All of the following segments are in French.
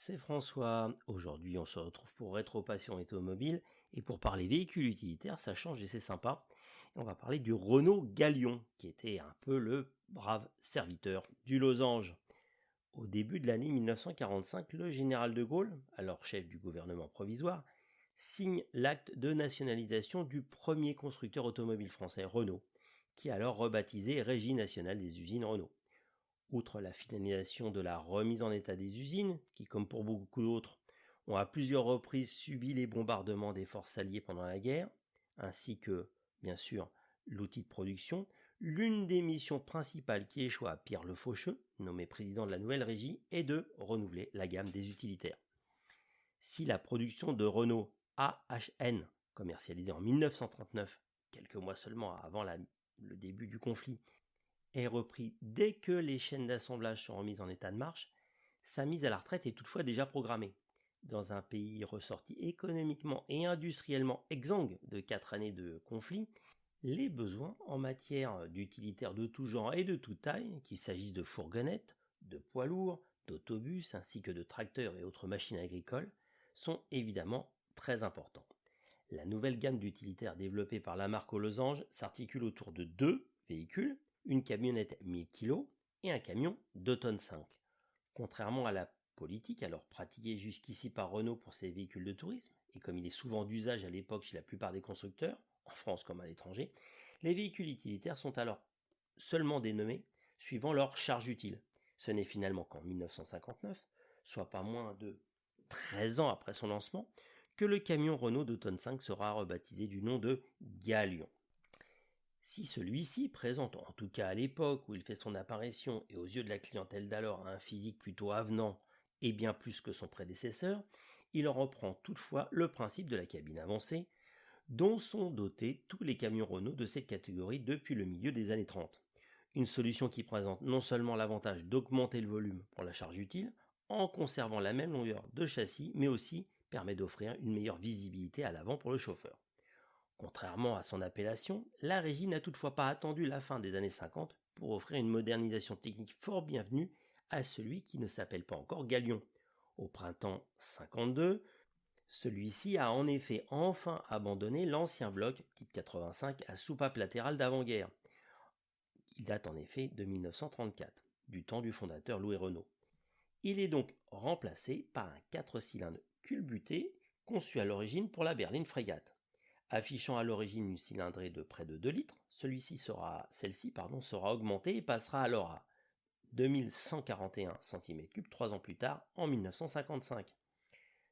C'est François. Aujourd'hui, on se retrouve pour Rétro-Passion automobile. Et pour parler véhicules utilitaires, ça change et c'est sympa. On va parler du Renault Galion, qui était un peu le brave serviteur du losange. Au début de l'année 1945, le général de Gaulle, alors chef du gouvernement provisoire, signe l'acte de nationalisation du premier constructeur automobile français, Renault, qui est alors rebaptisé Régie nationale des usines Renault. Outre la finalisation de la remise en état des usines, qui, comme pour beaucoup d'autres, ont à plusieurs reprises subi les bombardements des forces alliées pendant la guerre, ainsi que, bien sûr, l'outil de production, l'une des missions principales qui échoua à Pierre Le Faucheux, nommé président de la nouvelle régie, est de renouveler la gamme des utilitaires. Si la production de Renault AHN, commercialisée en 1939, quelques mois seulement avant le début du conflit, est repris dès que les chaînes d'assemblage sont remises en état de marche, sa mise à la retraite est toutefois déjà programmée. Dans un pays ressorti économiquement et industriellement exsangue de 4 années de conflit, les besoins en matière d'utilitaires de tout genre et de toute taille, qu'il s'agisse de fourgonnettes, de poids lourds, d'autobus ainsi que de tracteurs et autres machines agricoles, sont évidemment très importants. La nouvelle gamme d'utilitaires développée par la marque aux losanges s'articule autour de deux véhicules, une camionnette 1000 kg et un camion 2 tonnes 5. Contrairement à la politique alors pratiquée jusqu'ici par Renault pour ses véhicules de tourisme, et comme il est souvent d'usage à l'époque chez la plupart des constructeurs, en France comme à l'étranger, les véhicules utilitaires sont alors seulement dénommés suivant leur charge utile. Ce n'est finalement qu'en 1959, soit pas moins de 13 ans après son lancement, que le camion Renault 2 tonnes 5 sera rebaptisé du nom de Galion. Si celui-ci présente, en tout cas à l'époque où il fait son apparition et aux yeux de la clientèle d'alors, un physique plutôt avenant et bien plus que son prédécesseur, il reprend toutefois le principe de la cabine avancée, dont sont dotés tous les camions Renault de cette catégorie depuis le milieu des années 30. Une solution qui présente non seulement l'avantage d'augmenter le volume pour la charge utile, en conservant la même longueur de châssis, mais aussi permet d'offrir une meilleure visibilité à l'avant pour le chauffeur. Contrairement à son appellation, la régie n'a toutefois pas attendu la fin des années 50 pour offrir une modernisation technique fort bienvenue à celui qui ne s'appelle pas encore Galion. Au printemps 52, celui-ci a en effet enfin abandonné l'ancien bloc type 85 à soupape latérale d'avant-guerre. Il date en effet de 1934, du temps du fondateur Louis Renault. Il est donc remplacé par un 4 cylindres culbuté conçu à l'origine pour la berline frégate. Affichant à l'origine une cylindrée de près de 2 litres, celle-ci sera augmentée et passera alors à 2141 cm3 3 ans plus tard, en 1955.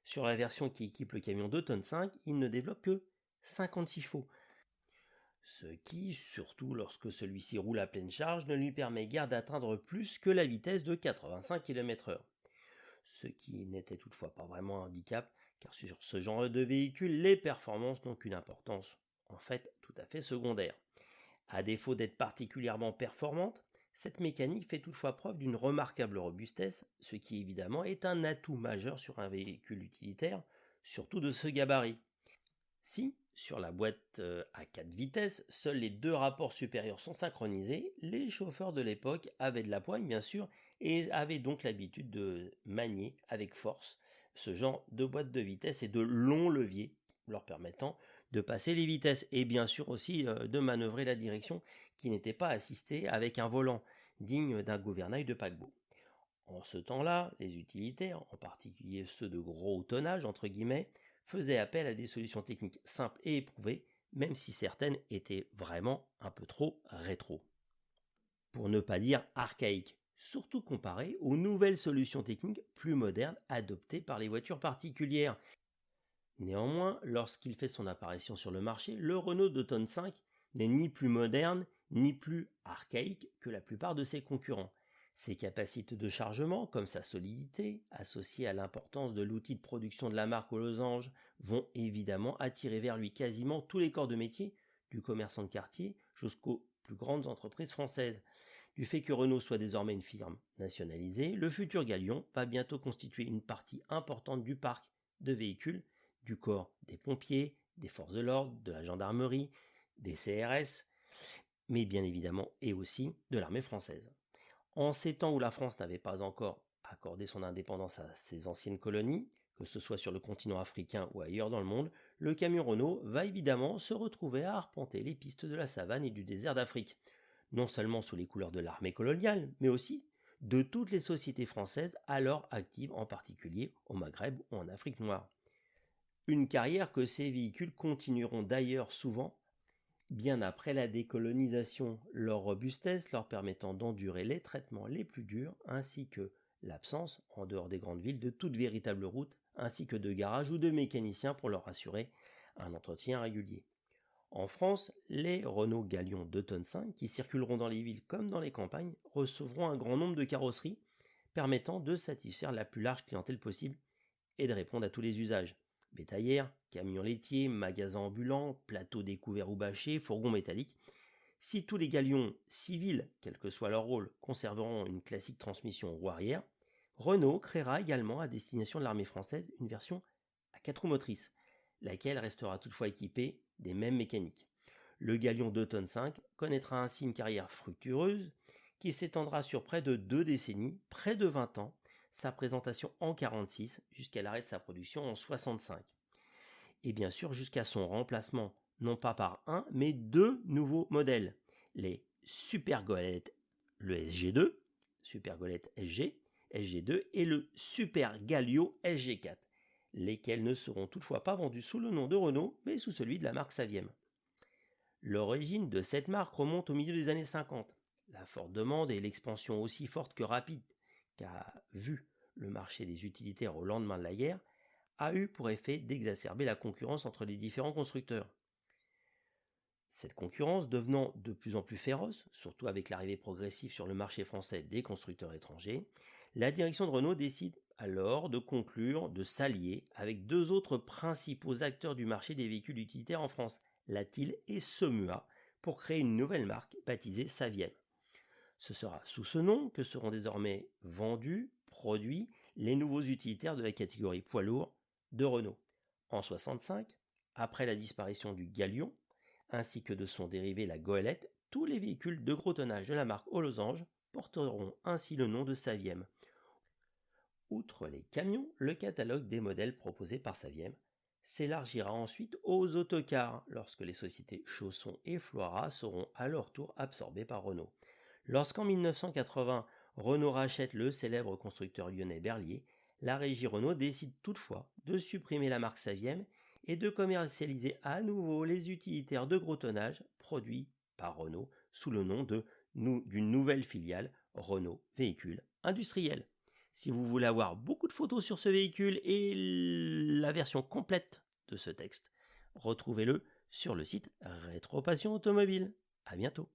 Sur la version qui équipe le camion 2 tonnes 5, il ne développe que 56 chevaux, ce qui, surtout lorsque celui-ci roule à pleine charge, ne lui permet guère d'atteindre plus que la vitesse de 85 km/h. Ce qui n'était toutefois pas vraiment un handicap, car sur ce genre de véhicule, les performances n'ont qu'une importance, en fait, tout à fait secondaire. À défaut d'être particulièrement performante, cette mécanique fait toutefois preuve d'une remarquable robustesse, ce qui évidemment est un atout majeur sur un véhicule utilitaire, surtout de ce gabarit. Si, sur la boîte à 4 vitesses, seuls les deux rapports supérieurs sont synchronisés, les chauffeurs de l'époque avaient de la poigne bien sûr, et avaient donc l'habitude de manier avec force ce genre de boîte de vitesse et de longs leviers leur permettant de passer les vitesses et bien sûr aussi de manœuvrer la direction qui n'était pas assistée avec un volant digne d'un gouvernail de paquebot. En ce temps-là, les utilitaires, en particulier ceux de gros tonnage entre guillemets, faisaient appel à des solutions techniques simples et éprouvées, même si certaines étaient vraiment un peu trop rétro. Pour ne pas dire archaïques, surtout comparées aux nouvelles solutions techniques plus modernes adoptées par les voitures particulières. Néanmoins, lorsqu'il fait son apparition sur le marché, le Renault 2 tonnes 5 n'est ni plus moderne, ni plus archaïque que la plupart de ses concurrents. Ses capacités de chargement, comme sa solidité, associées à l'importance de l'outil de production de la marque aux losanges, vont évidemment attirer vers lui quasiment tous les corps de métier, du commerçant de quartier jusqu'aux plus grandes entreprises françaises. Du fait que Renault soit désormais une firme nationalisée, le futur Galion va bientôt constituer une partie importante du parc de véhicules du corps des pompiers, des forces de l'ordre, de la gendarmerie, des CRS, mais bien évidemment et aussi de l'armée française. En ces temps où la France n'avait pas encore accordé son indépendance à ses anciennes colonies, que ce soit sur le continent africain ou ailleurs dans le monde, le camion Renault va évidemment se retrouver à arpenter les pistes de la savane et du désert d'Afrique, non seulement sous les couleurs de l'armée coloniale, mais aussi de toutes les sociétés françaises alors actives, en particulier au Maghreb ou en Afrique noire. Une carrière que ces véhicules continueront d'ailleurs souvent, bien après la décolonisation, leur robustesse leur permettant d'endurer les traitements les plus durs, ainsi que l'absence, en dehors des grandes villes, de toute véritable route, ainsi que de garages ou de mécaniciens pour leur assurer un entretien régulier. En France, les Renault Galion 2,5 tonnes, qui circuleront dans les villes comme dans les campagnes, recevront un grand nombre de carrosseries permettant de satisfaire la plus large clientèle possible et de répondre à tous les usages. Bétaillères, camions laitiers, magasins ambulants, plateaux découverts ou bâchés, fourgons métalliques. Si tous les galions civils, quel que soit leur rôle, conserveront une classique transmission roue arrière, Renault créera également à destination de l'armée française une version à 4 roues motrices, laquelle restera toutefois équipée des mêmes mécaniques. Le Galion 2,5 tonnes connaîtra ainsi une carrière fructueuse qui s'étendra sur près de 2 décennies, près de 20 ans, sa présentation en 1946 jusqu'à l'arrêt de sa production en 1965. Et bien sûr jusqu'à son remplacement, non pas par un, mais 2 nouveaux modèles. Les Super Goélette, le SG2, Super Goélette SG, SG2 et le Super Galio SG4, lesquels ne seront toutefois pas vendus sous le nom de Renault, mais sous celui de la marque Saviem. L'origine de cette marque remonte au milieu des années 50. La forte demande et l'expansion aussi forte que rapide qu'a vu le marché des utilitaires au lendemain de la guerre a eu pour effet d'exacerber la concurrence entre les différents constructeurs. Cette concurrence devenant de plus en plus féroce, surtout avec l'arrivée progressive sur le marché français des constructeurs étrangers, la direction de Renault décide alors de conclure, de s'allier avec 2 autres principaux acteurs du marché des véhicules utilitaires en France, Latil et Somua, pour créer une nouvelle marque baptisée Saviem. Ce sera sous ce nom que seront désormais vendus, produits, les nouveaux utilitaires de la catégorie poids lourd de Renault. En 1965, après la disparition du Galion, ainsi que de son dérivé la Goélette, tous les véhicules de gros tonnage de la marque aux losanges porteront ainsi le nom de Saviem. Outre les camions, le catalogue des modèles proposés par Saviem s'élargira ensuite aux autocars, lorsque les sociétés Chausson et Floira seront à leur tour absorbées par Renault. Lorsqu'en 1980, Renault rachète le célèbre constructeur lyonnais Berlier, la régie Renault décide toutefois de supprimer la marque Saviem et de commercialiser à nouveau les utilitaires de gros tonnage produits par Renault sous le nom d'une nouvelle filiale Renault Véhicules Industriels. Si vous voulez avoir beaucoup de photos sur ce véhicule et la version complète de ce texte, retrouvez-le sur le site Rétropassion Automobile. À bientôt.